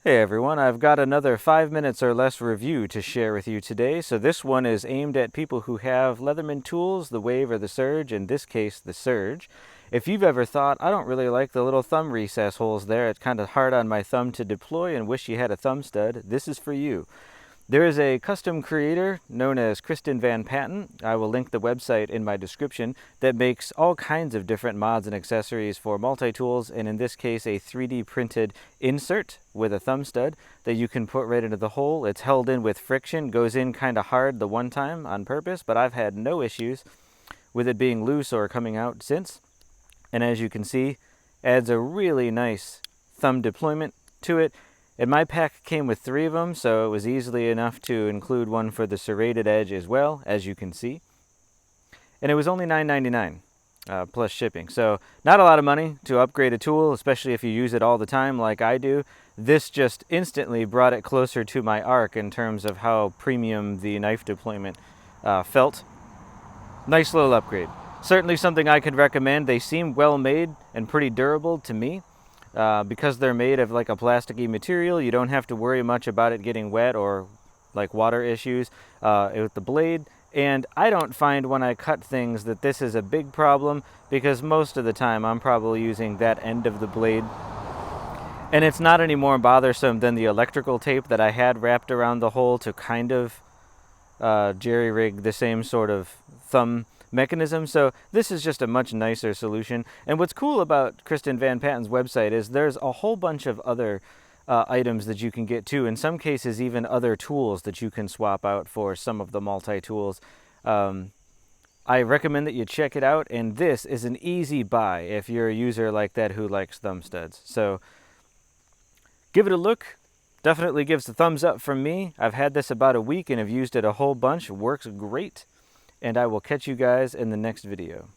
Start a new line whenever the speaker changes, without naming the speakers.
Hey everyone, I've got another 5 minutes or less review to share with you today. So this one is aimed at people who have Leatherman tools, the Wave or the Surge, in this case the Surge. If you've ever thought, I don't really like the little thumb recess holes there, it's kind of hard on my thumb to deploy and wish you had a thumb stud, this is for you. There is a custom creator known as Kristen Van Patten. I will link the website in my description that makes all kinds of different mods and accessories for multi-tools, and in this case a 3D printed insert with a thumb stud that you can put right into the hole. It's held in with friction, goes in kind of hard the one time on purpose, but I've had no issues with it being loose or coming out since. And as you can see, adds a really nice thumb deployment to it. And my pack came with 3 of them, so it was easily enough to include one for the serrated edge as well, as you can see. And it was only $9.99 plus shipping. So not a lot of money to upgrade a tool, especially if you use it all the time like I do. This just instantly brought it closer to my arc in terms of how premium the knife deployment felt. Nice little upgrade. Certainly something I could recommend. They seem well made and pretty durable to me. Because they're made of like a plasticky material, you don't have to worry much about it getting wet or like water issues with the blade. And I don't find when I cut things that this is a big problem, because most of the time I'm probably using that end of the blade. And it's not any more bothersome than the electrical tape that I had wrapped around the hole to kind of jerry-rig the same sort of thumb mechanism. So this is just a much nicer solution. And what's cool about Kristen Van Patten's website is there's a whole bunch of other items that you can get too. In some cases, even other tools that you can swap out for some of the multi-tools. I recommend that you check it out, and this is an easy buy if you're a user like that who likes thumb studs. So give it a look. Definitely gives a thumbs up from me. I've had this about a week and have used it a whole bunch. Works great. And I will catch you guys in the next video.